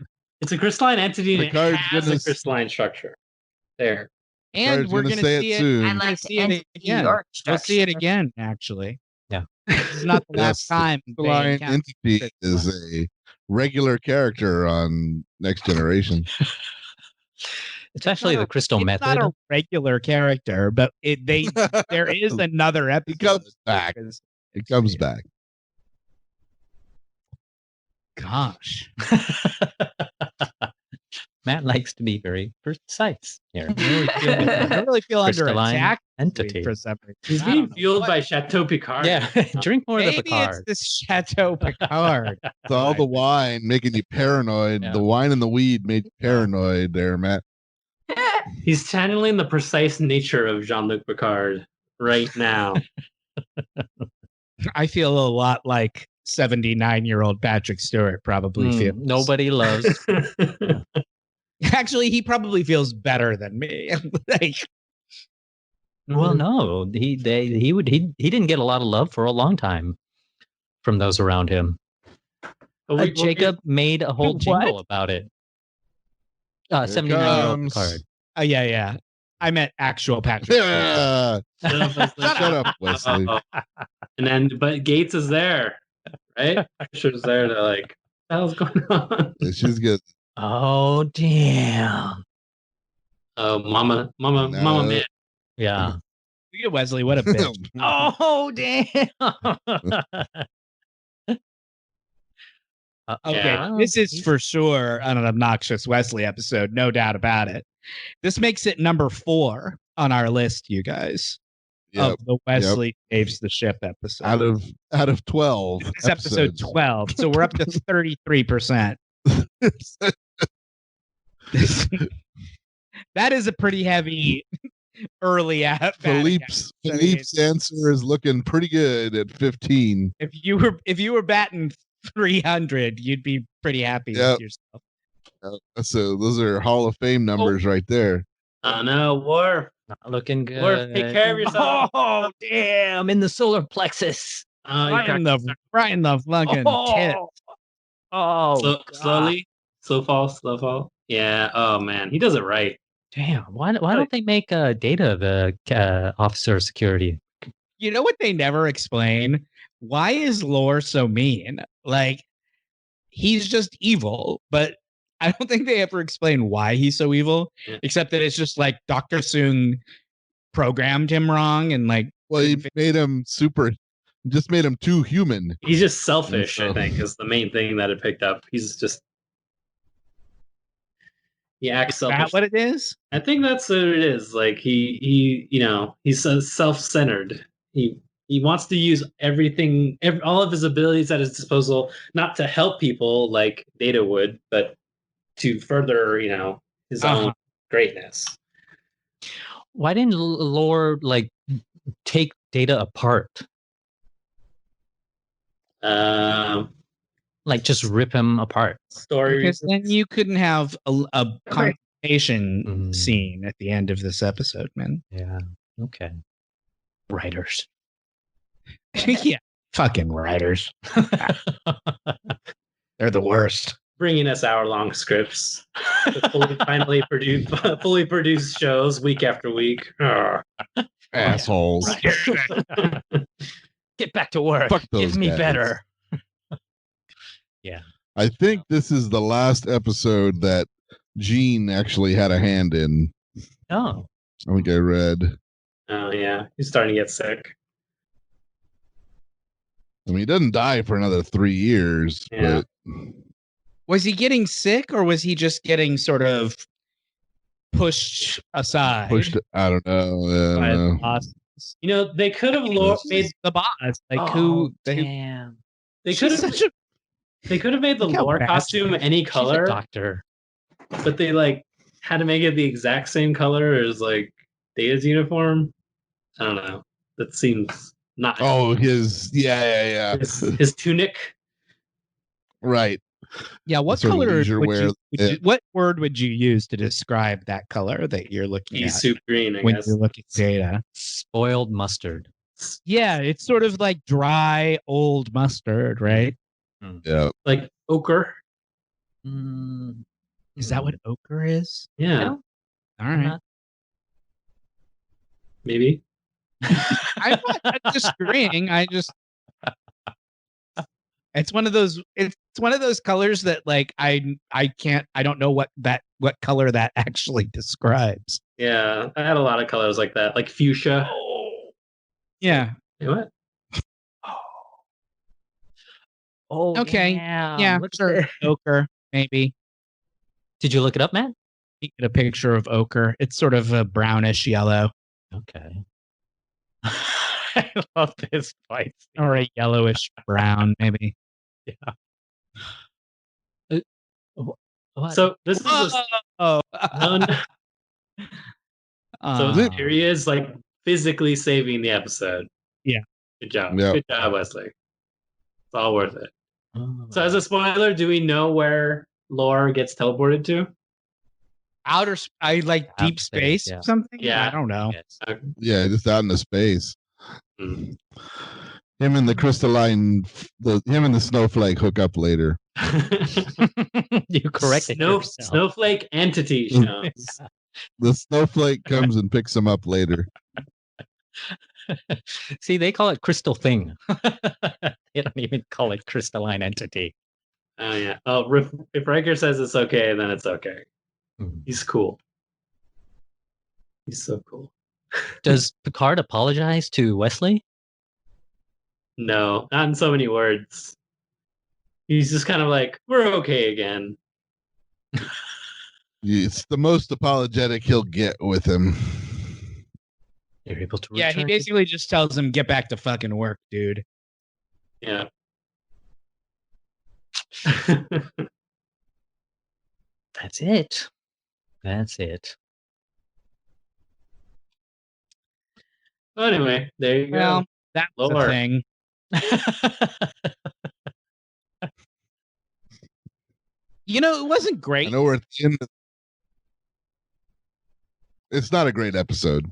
It's a crystalline entity and it Picard's has gonna a crystalline structure. There. And Picard's we're gonna going to say see it it. soon. I We're gonna like to see it entity again. your We'll see it structure. again, actually. Yeah. This is not the last Yes, the time. they Crystalline encounter Entity crystalline. is a regular character on Next Generation. It's actually not the crystal It's method. not a regular character, but there is another episode. He comes back. because- It comes back. Gosh. Matt likes to be very precise here. I really feel under Crystalline attack entity. for some reason. He's I don't being know fueled what- by Chateau Picard. Yeah, drink more of the Maybe Picard. it's the Chateau Picard. It's all the wine making you paranoid. Yeah. The wine and the weed made you paranoid there, Matt. He's channeling the precise nature of Jean-Luc Picard right now. I feel a lot like 79-year-old Patrick Stewart probably feels. Nobody loves. Actually, he probably feels better than me. Like, Well, no, he didn't get a lot of love for a long time from those around him. Jacob made a whole What? jingle about it. 79-year-old comes. Picard. oh yeah. I meant actual Patrick. Yeah. Shut Shut up, Wesley. But Gates is there, right? Fisher's there to like, what the hell's going on? Yeah, she's good. Oh damn! Oh, Mama, No. man. Yeah. Look at Wesley. What a bitch. Oh damn! Okay, Yeah. this is for sure an obnoxious Wesley episode, no doubt about it. This makes it number 4 on our list, you guys, Yep. of the Wesley saves the ship episode. Out of 12. This is episode 12, so we're up to 33%. That is a pretty heavy early out. Philippe's answer is looking pretty good at 15. If you were batting 300, you'd be pretty happy Yep. with yourself. So those are Hall of Fame numbers right there. No, Worf. Not looking good. Worf, take care of yourself. Oh damn! In the solar plexus. Right in the fucking tip. Oh, Slow fall. Yeah. Oh man, he does it right. damn! Why don't they make Data the officer of security? You know what they never explain? Why is Lore so mean? Like, he's just evil, but I don't think they ever explain why he's so evil, except that it's just like Dr. Soong programmed him wrong and like. Well, he made him just made him too human. He's just selfish, I So- think, is the main thing that it picked up. He acts Is selfish. that what it is? I think that's what it is. Like he's so self-centered. He wants to use all of his abilities at his disposal, not to help people like Data would, but to further, his own greatness. Why didn't Lore like take Data apart? Like just rip him apart. Story Because then you couldn't have a confrontation Mm. scene at the end of this episode, man. Yeah. Okay. Writers. Yeah, fucking writers. They're the worst. bringing us hour-long scripts, to fully produced shows week after week. Assholes. Get back to work. Fuck those Give me guys. better. I think this is the last episode that Gene actually had a hand in. Oh. I think I read. Oh yeah, he's starting to get sick. I mean, he doesn't die for another 3 years, Yeah. but Was he getting sick or was he just getting sort of pushed aside? I don't know. I by don't the know. boss? They could have made The boss. Like Oh, who? Damn. they She's could have such a they could have made the Look how lore bad- costume any She's a color, doctor. but they had to make it the exact same color as Data's uniform. I don't know. That seems not. Oh, yeah. his tunic. Right. yeah. What Sort of color leisure would wear you What word would you use to describe that color that you're looking Pea at soup green, I when guess. you're looking at data? Spoiled mustard. Yeah, it's sort of like dry old mustard, right? Yeah. Like ochre. Mm, Is that what ochre is? Yeah, All right. maybe. I'm not disagreeing. It's one of those colors that like I don't know what color that actually describes. Yeah, I had a lot of colors like that, like fuchsia. Yeah. Wait, what? Oh, Okay. Yeah. Look at Sure. that. Ochre, maybe. Did you look it up, Matt? You get a picture of ochre. It's sort of a brownish yellow Okay. I love this fight. or a yellowish brown, maybe. What? So this is just Oh. one. So here he is, like physically saving the episode. Yeah. Good job. Yeah. Good job, Wesley. It's all worth it. Oh. So as a spoiler, do we know where Lore gets teleported to? Deep space yeah. or something? Yeah. I don't know. Yes. Yeah, just out into space. Hmm. Him and the crystalline, him and the snowflake hook up later. You corrected yourself. Snowflake entity, Shawn. The snowflake comes and picks him up later. See, they call it crystal thing. They don't even call it crystalline entity. Oh yeah. Oh, if Riker says it's okay, then it's okay. He's cool. He's so cool. Does Picard apologize to Wesley? No, not in so many words. He's just kind of like, we're okay again. It's the most apologetic he'll get with him. You're able to Yeah, he basically just tells him, get back to fucking work, dude. Yeah. That's it. That's it. Well, anyway, there you Well, go. that's the Lore. thing. You know, it wasn't I great. know we're at the end. It's not a great episode.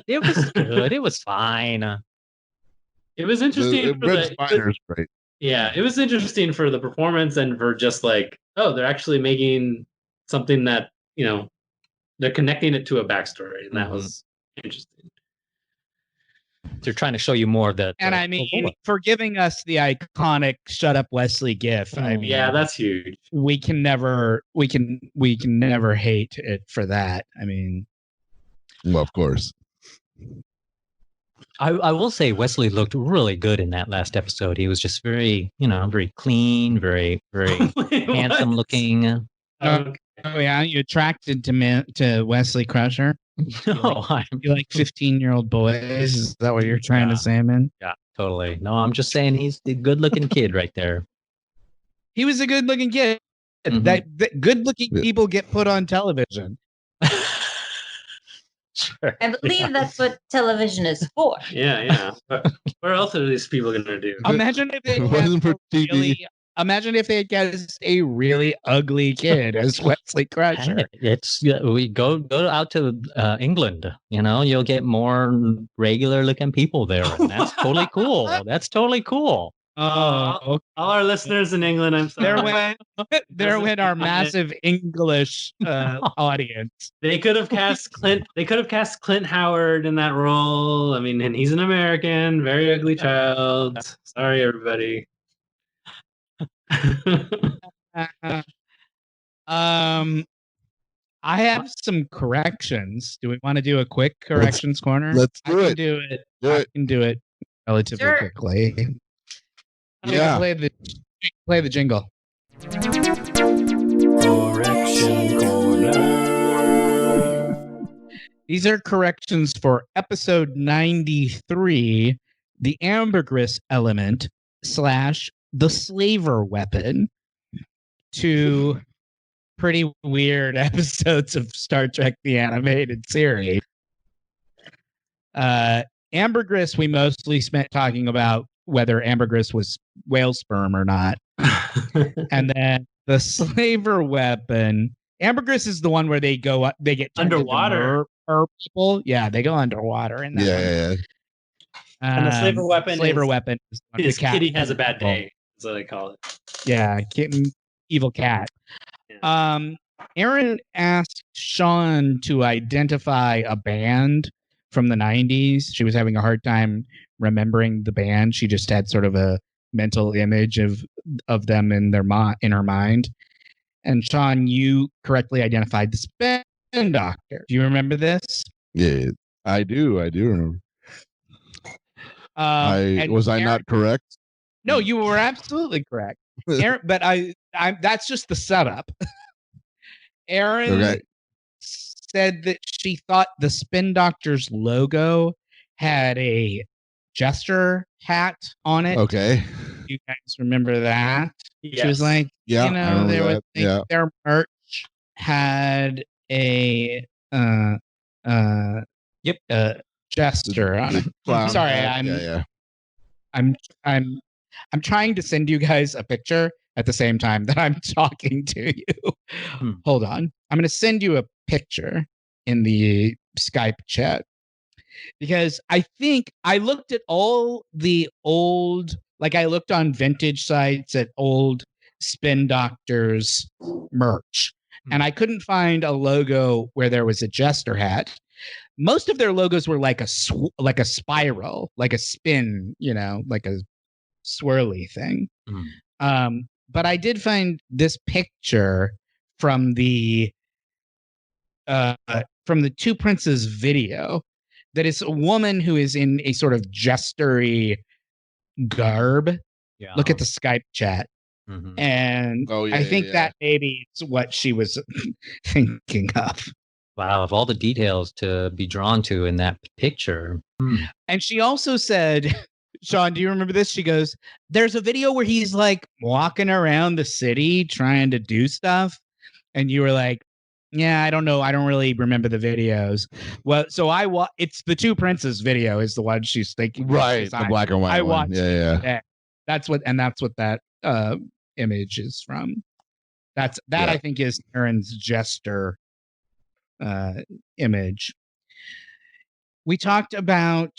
It was good. It was fine. It was interesting. Brent Spiner's great. Yeah, it was interesting for the performance and for just like, oh, they're actually making something that, they're connecting it to a backstory. And that was interesting. They're trying to show you more of that. And I mean, for giving us the iconic "Shut Up, Wesley" gif, I mean, Yeah, that's huge. we can never hate it for that. I mean, Well, of course. I will say Wesley looked really good in that last episode. He was just very, very clean, very, very handsome looking. oh yeah, you attracted to Wesley Crusher? No, You like 15-year-old boys? Is that what you're trying to say, man? Yeah, totally. No, I'm just saying he's the good-looking kid right there. He was a good-looking kid. Mhm. That good-looking people get put on television. Sure. I believe that's what television is for. Yeah. What else are these people going to do? Imagine if they It wasn't for TV. Imagine if they had cast a really ugly kid as Wesley Crusher. We go out to England. You'll get more regular looking people there, and that's totally cool. That's totally cool. Oh, All our listeners in England, I'm sorry. there went our massive English audience. They could have cast Clint. They could have cast Clint Howard in that role. I mean, and he's an American, very ugly child. Sorry, everybody. I have some corrections. Do we want to do a quick corrections corner? Let's do it. I can do it relatively quickly. Yeah. Play the jingle. Correction corner. These are corrections for episode 93, the ambergris element / the slaver weapon, to pretty weird episodes of Star Trek the Animated Series. Ambergris, we mostly spent talking about whether ambergris was whale sperm or not. And then the slaver weapon. Ambergris is the one where they go, they get turned into Underwater. people. Yeah, they go underwater in that one. Yeah. And the slaver weapon is the is cat. Kitty has a bad day. That's what they call it. Yeah, kitten, evil cat. Yeah. Aaron asked Shawn to identify a band from the 90s. She was having a hard time remembering the band. She just had sort of a mental image of them in her mind. And Shawn, you correctly identified the Spin Doctor. Do you remember this? Yeah, I do remember. Was I not correct? No, you were absolutely correct. Aaron, but I that's just the setup. Aaron said that she thought the Spin Doctor's logo had a jester hat on it. Okay. You guys remember that? Yes. She was like, Yeah, you know, there was their merch had a jester on it. Sorry, I'm trying to send you guys a picture at the same time that I'm talking to you. Hold on. I'm going to send you a picture in the Skype chat because I think I looked at all the old, like I looked on vintage sites at old Spin Doctors merch, and I couldn't find a logo where there was a jester hat. Most of their logos were like a spiral, like a spin, you know, like a swirly thing. But I did find this picture from the Two Princes video that is a woman who is in a sort of jestery garb. Yeah. Look at the Skype chat. And I think that maybe is what she was thinking of. Wow, of all the details to be drawn to in that picture. And she also said, Shawn, do you remember this? She goes, there's a video where he's like walking around the city trying to do stuff. And you were like, yeah, I don't know. I don't really remember the videos. Well, so it's the Two Princes video is the one she's thinking. Right, the black and white I one. watched Yeah. That's what that image is from. I think is Aaron's jester image. We talked about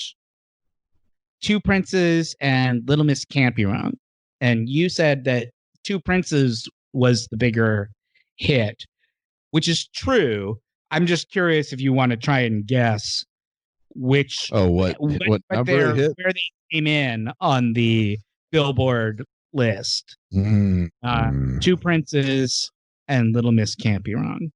Two Princes and Little Miss Can't Be Wrong, and you said that Two Princes was the bigger hit, which is true. I'm just curious if you want to try and guess which what number hit? where they came in on the Billboard list. Two Princes and Little Miss Can't Be Wrong.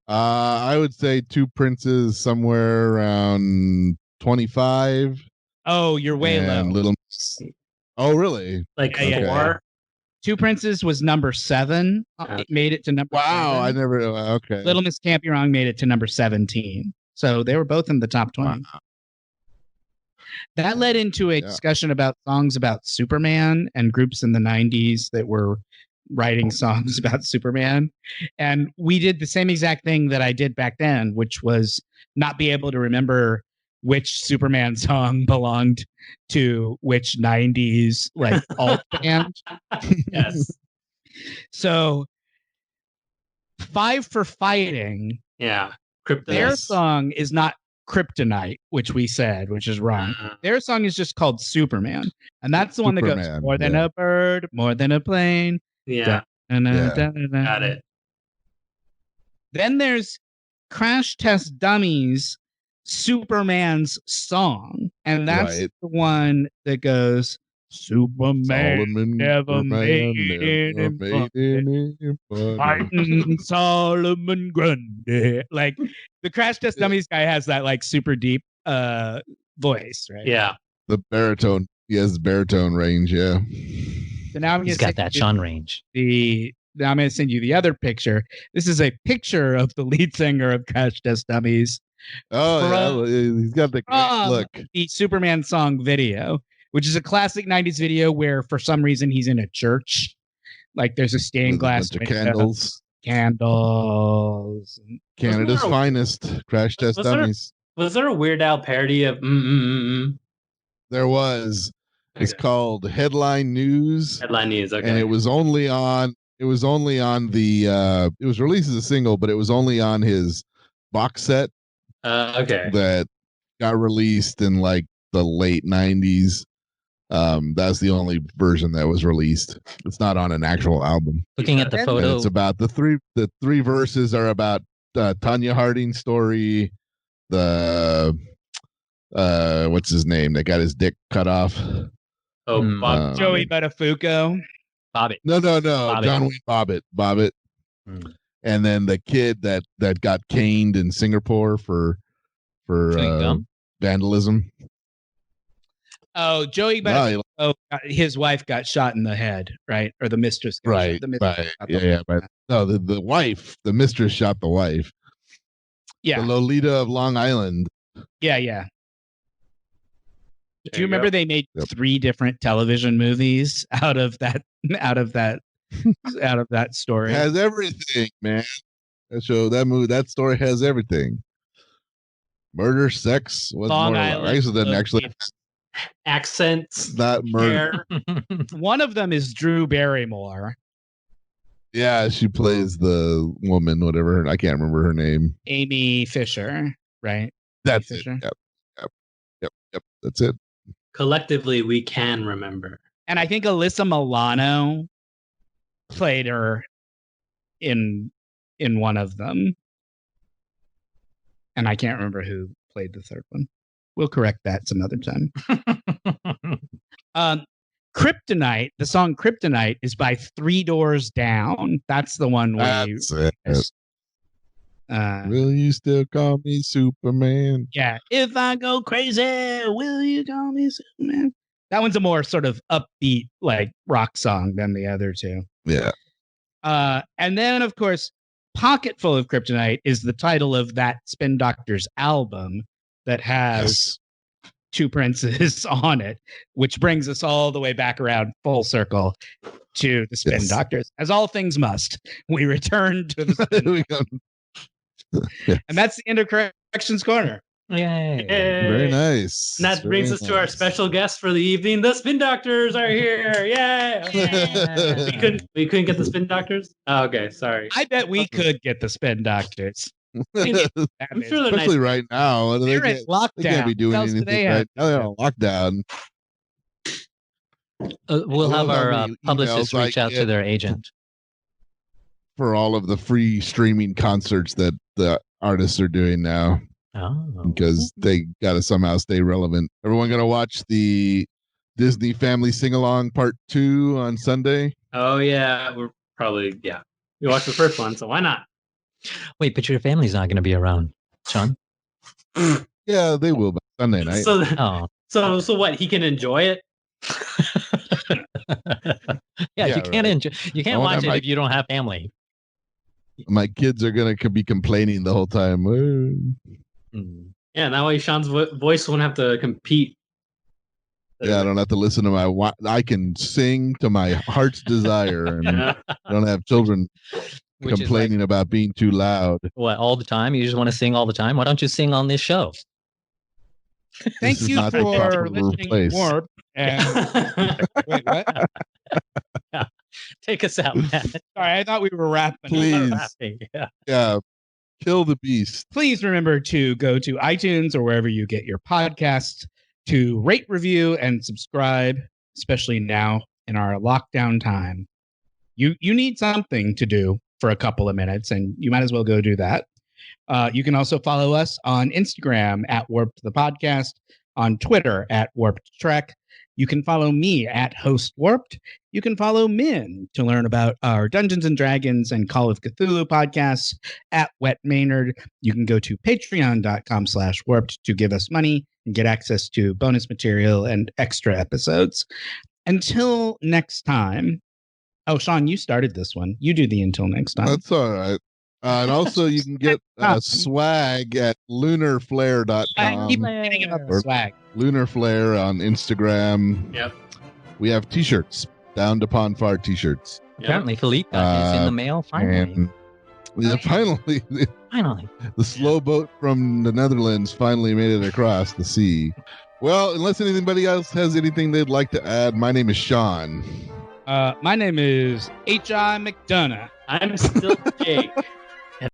I would say Two Princes somewhere around 25. Oh, you're way low. Oh, really? Like 4? Two Princes was number 7. It made it to number 7. I never. Okay. Little Miss Can't Be Wrong made it to number 17. So they were both in the top 20. Wow. That led into a discussion about songs about Superman and groups in the 90s that were writing songs about Superman. And we did the same exact thing that I did back then, which was not be able to remember which Superman song belonged to which 90s like alt band. Yes. So 5 for Fighting. Yeah. Their song is not Kryptonite, which we said, which is wrong. Their song is just called Superman. And that's the one that goes, more than a bird, more than a plane. Yeah. Got it. Then there's Crash Test Dummies, Superman's song. And that's the one that goes, Superman never made it. Fighting Solomon Grundy. Like the Crash Test Dummies guy has that like super deep voice, right? Yeah. The baritone. He has baritone range, yeah. So now he's got that Shawn range. Now I'm going to send you the other picture. This is a picture of the lead singer of Crash Test Dummies. Oh, he's got the great look. The Superman song video, which is a classic 90s video where for some reason he's in a church. Like there's a stained glass window, candles. Canada's finest, Crash Test Dummies. Was there a Weird Al parody of There was. It's called Headline News. Headline News. Okay. And it was only on the it was released as a single, but it was only on his box set Okay. that got released in like the late 90s. That's the only version that was released. It's not on an actual album. Looking at the And photo, it's about the three verses are about Tanya Harding's story, the what's his name that got his dick cut off. Oh, Bob. Joey Buttafuoco. Bobbitt. No, Bobbitt. John Wayne Bobbitt. And then the kid that got caned in Singapore for Chewing gum? vandalism. Oh, Joey Buttafuoco. His wife got shot in the head, right? Or the mistress. Got Right. shot. The mistress Right. got the- Yeah. But no, the wife, the mistress shot the wife. Yeah. The Lolita of Long Island. Yeah. Do There you remember go. they made Yep. 3 different television movies out of that story? It has everything, man. That story has everything. Murder, sex, what's Long more? Island, I guess it doesn't actually. Accents. It's not murder. Hair. One of them is Drew Barrymore, Yeah, she plays the woman, whatever. I can't remember her name. Amy Fisher, right? That's it. Fisher. Yep. That's it. Collectively, we can remember. And I think Alyssa Milano played her in one of them. And I can't remember who played the third one. We'll correct that some other time. Kryptonite, the song Kryptonite is by Three Doors Down. That's the one where That's it. uh, Will you still call me Superman? yeah. If I go crazy, will you call me Superman? That one's a more sort of upbeat, like rock song than the other two. Yeah. And then, of course, Pocket Full of Kryptonite is the title of that Spin Doctors album that has two princes on it, which brings us all the way back around full circle to the Spin Yes. Doctors. As all things must, we return to the Spin We go- And that's the end of Corrections Corner. Yay. Very nice. And that brings us to our special guest for the evening. The Spin Doctors are here. Yay! We couldn't get the Spin Doctors? Oh, okay, sorry. I bet we could get the Spin Doctors. I'm sure they're Especially nice. right now. They're in lockdown. They can't be doing What else do they anything have? right now. They're on lockdown. We'll have love our how many publicists emails I reach out to get. their agent. For all of the free streaming concerts that the artists are doing now, Oh. because they got to somehow stay relevant. Everyone going to watch the Disney Family Sing Along Part 2 on Sunday? Oh, yeah. We're probably, yeah. We watched the first one, so why not? Wait, but your family's not going to be around, Sean. Yeah, they will by Sunday night. So, Oh. so what? He can enjoy it? Yeah, Yeah, you can't right. enjoy. You I can't wonder watch it if I- if you don't have family. My kids are going to be complaining the whole time. Mm. Yeah, that way Sean's voice won't have to compete. Yeah, I don't have to listen to I can sing to my heart's desire, and Yeah. I don't have children Which is complaining about being too loud. like, what, all the time? You just want to sing all the time? Why don't you sing on this show? Thank This is you not the for proper listening place. to Warp. And wait, what? Take us out, Matt. Sorry, I thought we were wrapping. Please. Yeah. Yeah, kill the beast. Please remember to go to iTunes or wherever you get your podcasts to rate, review, and subscribe, especially now in our lockdown time. You need something to do for a couple of minutes, and you might as well go do that. You can also follow us on Instagram at Warped the Podcast, on Twitter at Warped Trek. You can follow me at Host Warped. You can follow Minh to learn about our Dungeons and Dragons and Call of Cthulhu podcasts at Wet Maynard. You can go to patreon.com/warped to give us money and get access to bonus material and extra episodes. Until next time. Oh, Shawn, you started this one. You do the until next time. That's all right. And also, you can get swag at lunarflare.com. I keep forgetting about the Or- swag. Lunar Flare on Instagram. Yep. We have t-shirts, Down to Pond Far t-shirts. Apparently, Philippe got his in the mail finally. And yeah, finally, Finally. the slow boat from the Netherlands finally made it across the sea. Well, unless anybody else has anything they'd like to add, my name is Shawn. My name is H.I. McDonough. I'm still Jake.